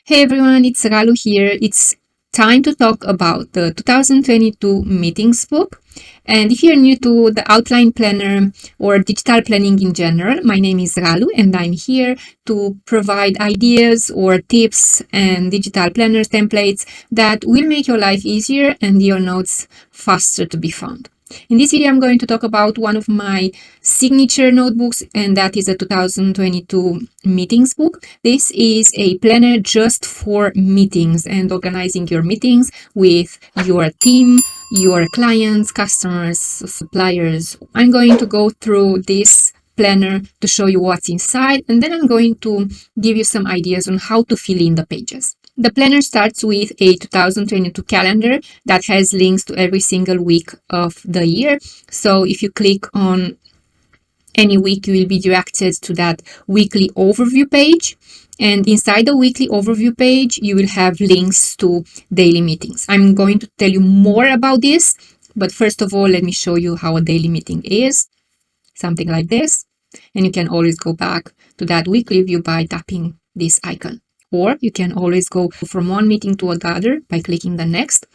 Hey everyone, it's Ralu here. It's time to talk about the 2022 meetings book. And if you're new to the outline planner or digital planning in general, my name is Ralu and I'm here to provide ideas or tips and digital planners templates that will make your life easier and your notes faster to be found. In this video, I'm going to talk about one of my signature notebooks, and that is a 2022 meetings book. This is a planner just for meetings and organizing your meetings with your team, your clients, customers, suppliers. I'm going to go through this planner to show you what's inside, and then I'm going to give you some ideas on how to fill in the pages. The planner starts with a 2022 calendar that has links to every single week of the year. So if you click on any week, you will be directed to that weekly overview page. And inside the weekly overview page, you will have links to daily meetings. I'm going to tell you more about this, but first of all, let me show you how a daily meeting is. Something like this. And you can always go back to that weekly view by tapping this icon. Or you can always go from one meeting to another by clicking the next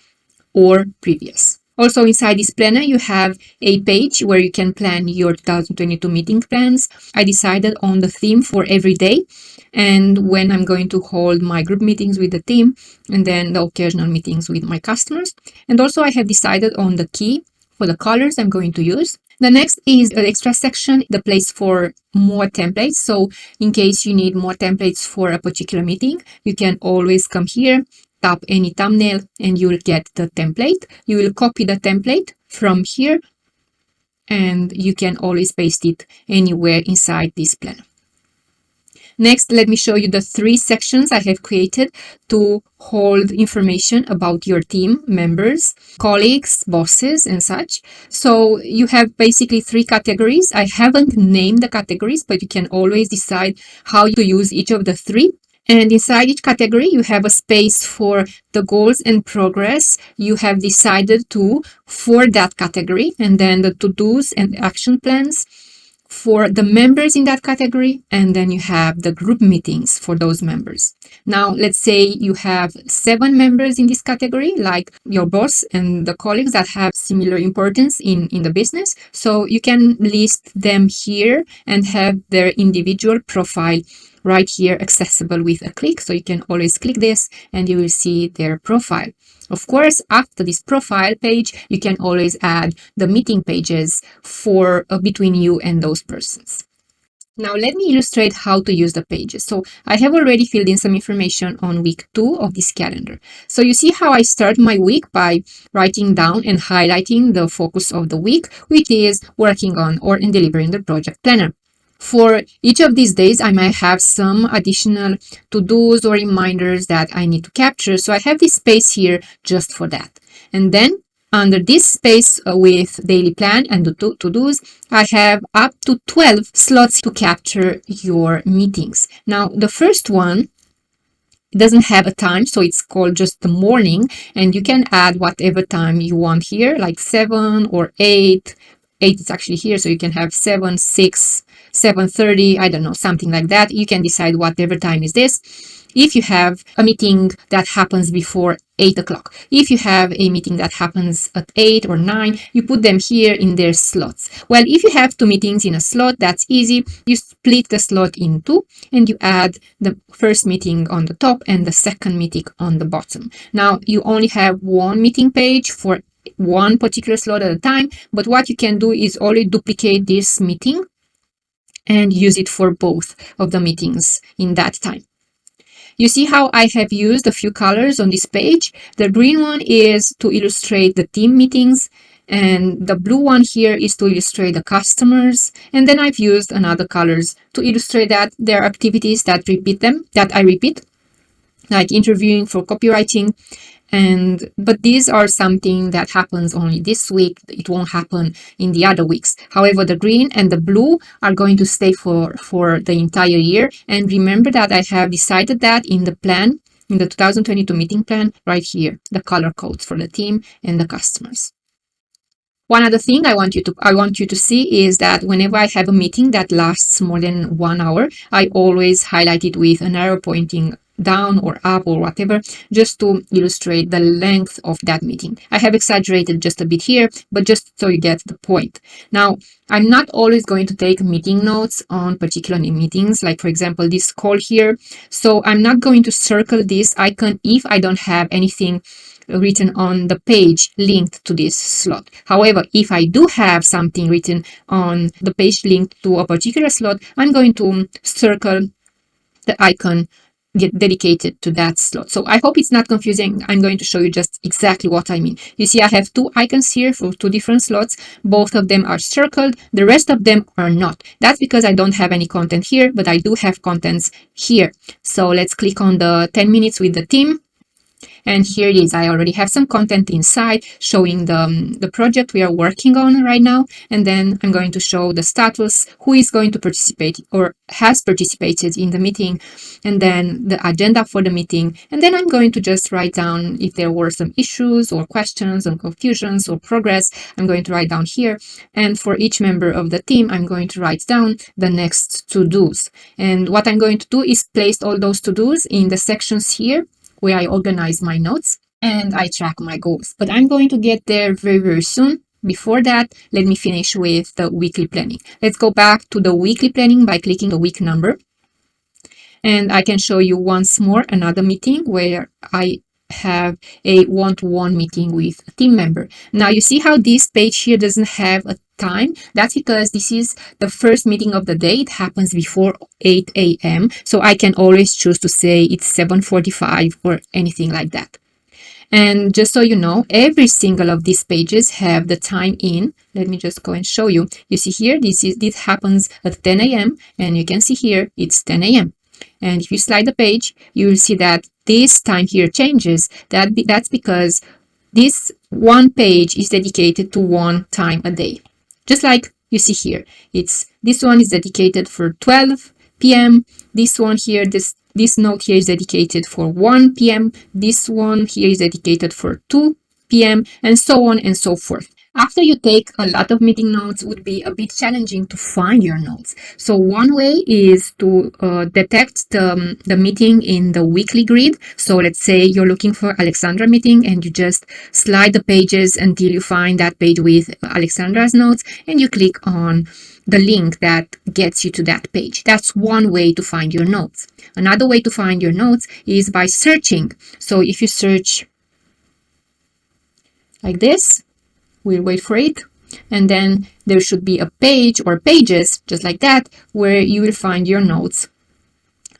or previous. Also inside this planner, you have a page where you can plan your 2022 meeting plans. I decided on the theme for every day and when I'm going to hold my group meetings with the team and then the occasional meetings with my customers. And also I have decided on the key for the colors I'm going to use. The next is the extra section, the place for more templates. So in case you need more templates for a particular meeting, you can always come here, tap any thumbnail, and you will get the template. You will copy the template from here, and you can always paste it anywhere inside this planner. Next, let me show you the 3 sections I have created to hold information about your team members, colleagues, bosses, and such. So you have basically 3 categories. I haven't named the categories, but you can always decide how to use each of the 3. And inside each category, you have a space for the goals and progress you have decided to for that category, and then the to-dos and action plans for the members in that category, and then you have the group meetings for those members. Now, let's say you have 7 members in this category, like your boss and the colleagues that have similar importance in the business. So you can list them here and have their individual profile right here accessible with a click. So you can always click this and you will see their profile. Of course, after this profile page, you can always add the meeting pages for between you and those persons. Now, let me illustrate how to use the pages. So I have already filled in some information on week 2 of this calendar. So you see how I start my week by writing down and highlighting the focus of the week, which is working on or in delivering the project planner. For each of these days, I might have some additional to-dos or reminders that I need to capture. So I have this space here just for that. And then under this space with daily plan and the to-dos, I have up to 12 slots to capture your meetings. Now, the first one doesn't have a time, so it's called just the morning. And you can add whatever time you want here, like 7 or 8. 8 is actually here, so you can have 7, 6, 7:30, I don't know, something like that. You can decide whatever time is this. If you have a meeting that happens before 8 o'clock, if you have a meeting that happens at 8 or 9, you put them here in their slots. Well, if you have 2 meetings in a slot, that's easy. You split the slot in 2 and you add the first meeting on the top and the second meeting on the bottom. Now, you only have 1 meeting page for one particular slot at a time, but what you can do is only duplicate this meeting and use it for both of the meetings in that time. You see how I have used a few colors on this page. The green one is to illustrate the team meetings, and the blue one here is to illustrate the customers. And then I've used another colors to illustrate that there are activities that I repeat, like interviewing for copywriting. But these are something that happens only this week. It won't happen in the other weeks. However, the green and the blue are going to stay for the entire year. And remember that I have decided that in the plan, in the 2022 meeting plan, right here, the color codes for the team and the customers. One other thing I want you to see is that whenever I have a meeting that lasts more than 1 hour, I always highlight it with an arrow pointing down or up or whatever, just to illustrate the length of that meeting. I have exaggerated just a bit here, but just so you get the point. Now, I'm not always going to take meeting notes on particular meetings, like for example, this call here. So I'm not going to circle this icon if I don't have anything written on the page linked to this slot. However, if I do have something written on the page linked to a particular slot, I'm going to circle the icon dedicated to that slot. So I hope it's not confusing. I'm going to show you just exactly what I mean. You see, I have two icons here for two different slots. Both of them are circled. The rest of them are not. That's because I don't have any content here, but I do have contents here. So let's click on the 10 minutes with the team. And here it is. I already have some content inside showing the project we are working on right now. And then I'm going to show the status, who is going to participate or has participated in the meeting, and then the agenda for the meeting. And then I'm going to just write down if there were some issues or questions or confusions or progress. I'm going to write down here. And for each member of the team, I'm going to write down the next to-dos. And what I'm going to do is place all those to-dos in the sections here, where I organize my notes and I track my goals. But I'm going to get there very, very soon. Before that, let me finish with the weekly planning. Let's go back to the weekly planning by clicking the week number. And I can show you once more another meeting where I have a one-to-one meeting with a team member. Now you see how this page here doesn't have a time? That's because this is the first meeting of the day. It happens before 8 a.m. So I can always choose to say it's 7:45 or anything like that. And just so you know, every single of these pages have the time in. Let me just go and show you. You see here, this happens at 10 a.m. and you can see here it's 10 a.m. And if you slide the page, you will see that this time here changes. That's because this one page is dedicated to one time a day. Just like you see here, this one is dedicated for 12 p.m. This one here, this note here is dedicated for 1 p.m. This one here is dedicated for 2 p.m. and so on and so forth. After you take a lot of meeting notes, it would be a bit challenging to find your notes. So one way is to detect the meeting in the weekly grid. So let's say you're looking for Alexandra meeting and you just slide the pages until you find that page with Alexandra's notes and you click on the link that gets you to that page. That's one way to find your notes. Another way to find your notes is by searching. So if you search like this, we'll wait for it, and then there should be a page or pages just like that where you will find your notes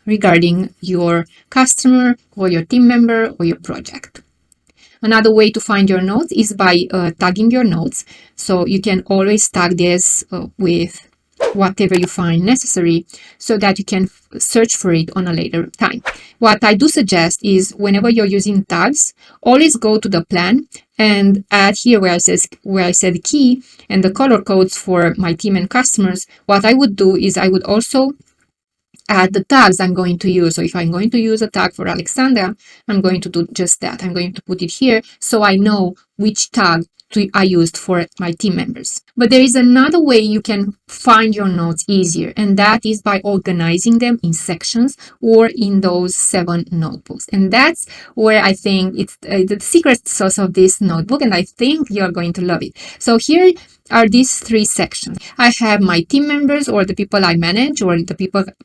regarding your customer or your team member or your project. Another way to find your notes is by tagging your notes. So you can always tag this with whatever you find necessary so that you can search for it on a later time. What I do suggest is whenever you're using tags, always go to the plan and add here where I said key and the color codes for my team and customers. What I would do is I would also add the tags I'm going to use. So if I'm going to use a tag for Alexandra, I'm going to do just that. I'm going to put it here so I know which tag I used for my team members. But there is another way you can find your notes easier, and that is by organizing them in sections or in those 7 notebooks. And that's where I think it's the secret sauce of this notebook, and I think you're going to love it. So here are these 3 sections. I have my team members or the people I manage or the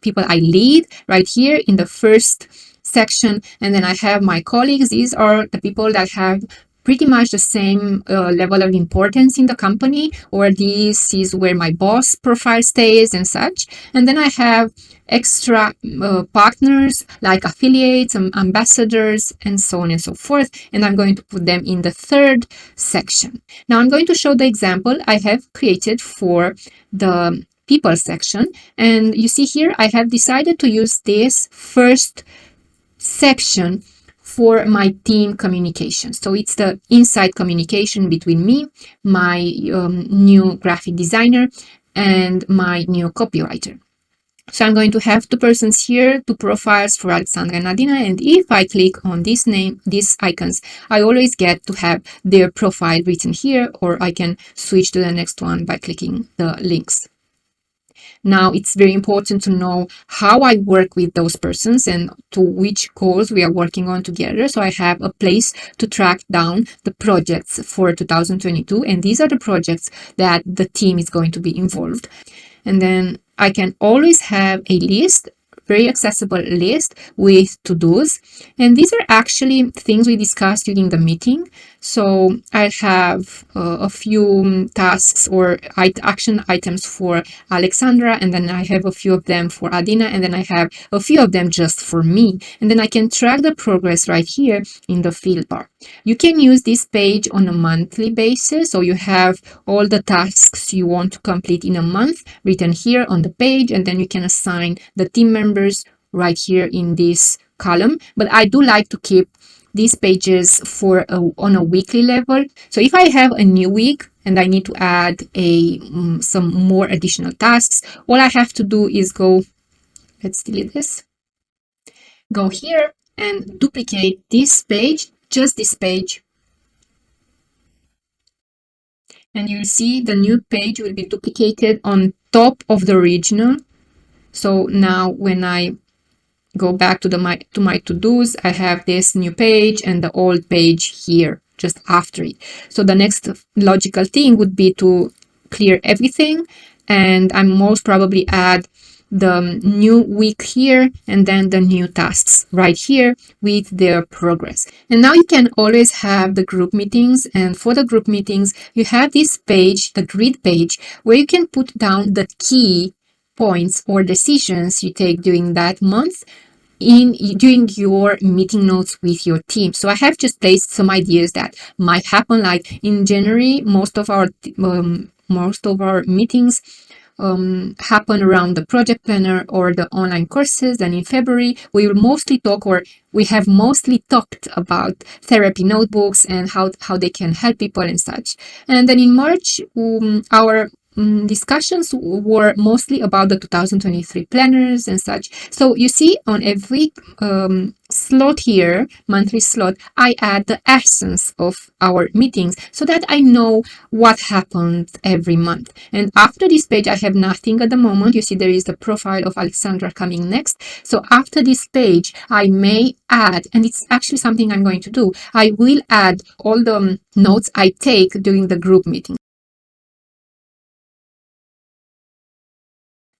people I lead right here in the first section, and then I have my colleagues. These are the people that have pretty much the same level of importance in the company, or this is where my boss profile stays and such. And then I have extra partners like affiliates and ambassadors and so on and so forth, and I'm going to put them in the 3rd section. Now I'm going to show the example I have created for the people section, and you see here I have decided to use this first section for my team communication. So it's the inside communication between me, my new graphic designer, and my new copywriter. So I'm going to have 2 persons here, 2 profiles for Alexandra and Adina, and if I click on these icons, I always get to have their profile written here, or I can switch to the next one by clicking the links. Now it's very important to know how I work with those persons and to which goals we are working on together. So I have a place to track down the projects for 2022, and these are the projects that the team is going to be involved. And then I can always have a list, very accessible list with to-dos. And these are actually things we discussed during the meeting. So I have a few tasks or action items for Alexandra, and then I have a few of them for Adina, and then I have a few of them just for me. And then I can track the progress right here in the field bar. You can use this page on a monthly basis. So you have all the tasks you want to complete in a month written here on the page, and then you can assign the team members right here in this column. But I do like to keep these pages on a weekly level. So if I have a new week and I need to add some more additional tasks, all I have to do is let's delete this, go here and duplicate this page, just this page. And you'll see the new page will be duplicated on top of the original. So now when I go back to my to-dos, I have this new page and the old page here just after it. So the next logical thing would be to clear everything, and I most probably add the new week here and then the new tasks right here with their progress. And now you can always have the group meetings, and for the group meetings you have this page, the grid page, where you can put down the key points or decisions you take during that month during your meeting notes with your team. So I have just placed some ideas that might happen. Like in January, most of our meetings happen around the project planner or the online courses. And in February, we have mostly talked about therapy notebooks and how they can help people and such. And then in March, our discussions were mostly about the 2023 planners and such. So you see on every slot here, monthly slot, I add the essence of our meetings so that I know what happened every month. And after this page, I have nothing at the moment. You see there is the profile of Alexandra coming next. So after this page, I may add, and it's actually something I'm going to do, I will add all the notes I take during the group meeting.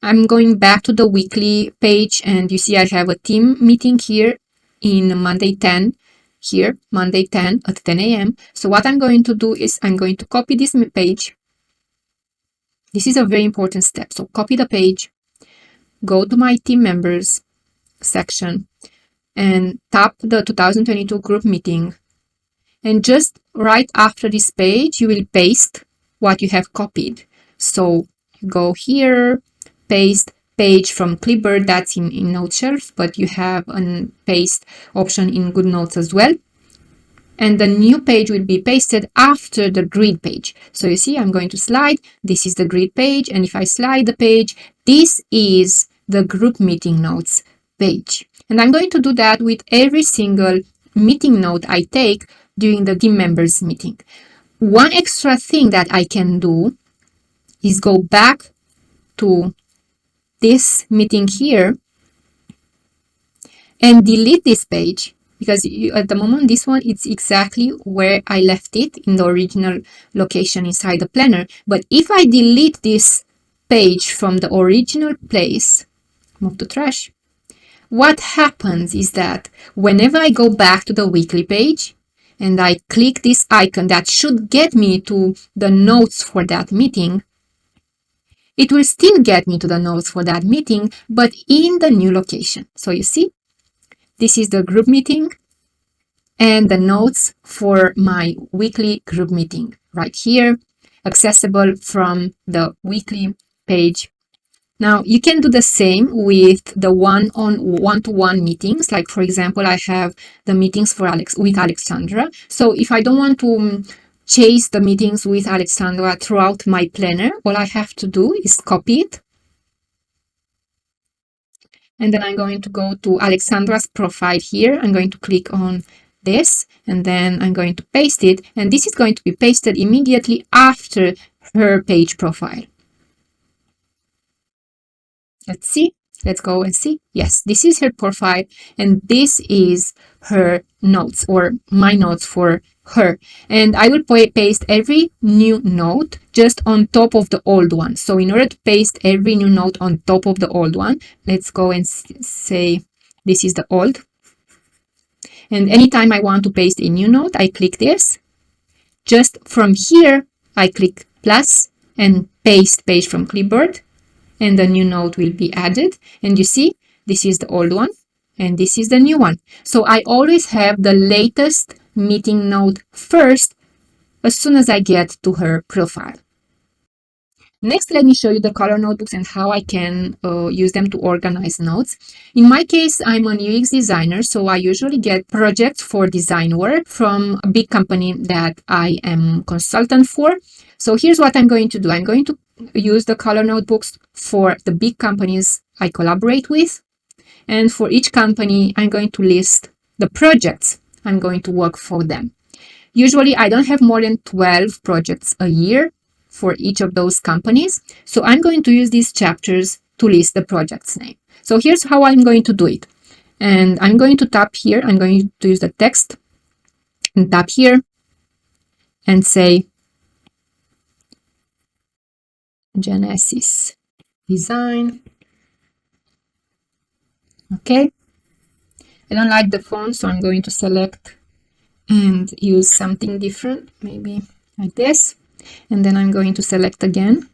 I'm going back to the weekly page, and you see I have a team meeting here in Monday 10, Monday 10 at 10 a.m. So what I'm going to do is I'm going to copy this page. This is a very important step. So copy the page, go to my team members section and tap the 2022 group meeting. And just right after this page, you will paste what you have copied. So go here, paste page from Clipboard, that's in Noteshelf, but you have a paste option in Goodnotes as well. And the new page will be pasted after the grid page. So you see, I'm going to slide. This is the grid page. And if I slide the page, this is the group meeting notes page. And I'm going to do that with every single meeting note I take during the team members meeting. One extra thing that I can do is go back to this meeting here and delete this page, because at the moment this one it's exactly where I left it in the original location inside the planner. But if I delete this page from the original place, move to trash, what happens is that whenever I go back to the weekly page and I click this icon that should get me to the notes for that meeting, it will still get me to the notes for that meeting, but in the new location. So you see, this is the group meeting and the notes for my weekly group meeting right here, accessible from the weekly page. Now you can do the same with the one-to-one meetings. Like for example, I have the meetings with Alexandra. So if I don't want to chase the meetings with Alexandra throughout my planner, all I have to do is copy it. And then I'm going to go to Alexandra's profile here. I'm going to click on this, and then I'm going to paste it. And this is going to be pasted immediately after her page profile. Let's see. Let's go and see. Yes, this is her profile, and this is her notes, or my notes for her. And I will paste every new note just on top of the old one. So in order to paste every new note on top of the old one, let's go and say this is the old. And anytime I want to paste a new note, I click this. Just from here, I click plus and paste page from clipboard, and the new note will be added. And you see, this is the old one and this is the new one. So I always have the latest meeting note first as soon as I get to her profile. Next, let me show you the color notebooks and how I can use them to organize notes. In my case, I'm an UX designer, so I usually get projects for design work from a big company that I am consultant for. So here's what I'm going to do. I'm going to use the color notebooks for the big companies I collaborate with. And for each company, I'm going to list the projects I'm going to work for them. Usually, I don't have more than 12 projects a year for each of those companies. So I'm going to use these chapters to list the project's name. So here's how I'm going to do it. And I'm going to tap here. I'm going to use the text and tap here and say Genesis Design. Okay. I don't like the font, so I'm going to select and use something different, maybe like this. And then I'm going to select again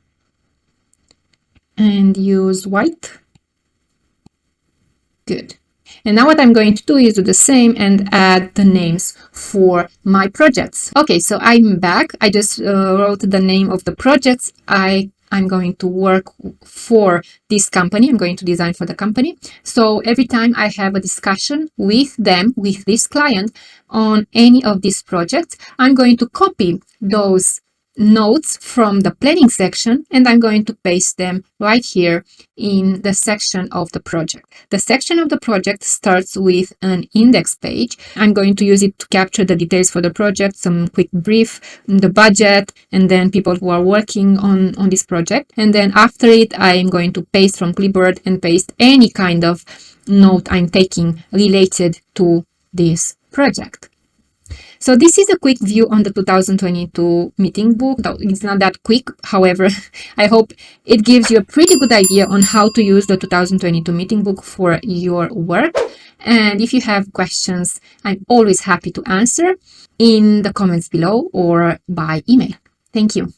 and use white. Good. And now what I'm going to do is do the same and add the names for my projects. Okay, so I'm back. I just wrote the name of the projects I'm going to work for this company. I'm going to design for the company. So every time I have a discussion with them, with this client on any of these projects, I'm going to copy those notes from the planning section and I'm going to paste them right here in the section of the project. The section of the project starts with an index page. I'm going to use it to capture the details for the project, some quick brief, the budget, and then people who are working on this project. And then after it, I'm going to paste from clipboard and paste any kind of note I'm taking related to this project. So this is a quick view on the 2022 meeting book. It's not that quick. However, I hope it gives you a pretty good idea on how to use the 2022 meeting book for your work. And if you have questions, I'm always happy to answer in the comments below or by email. Thank you.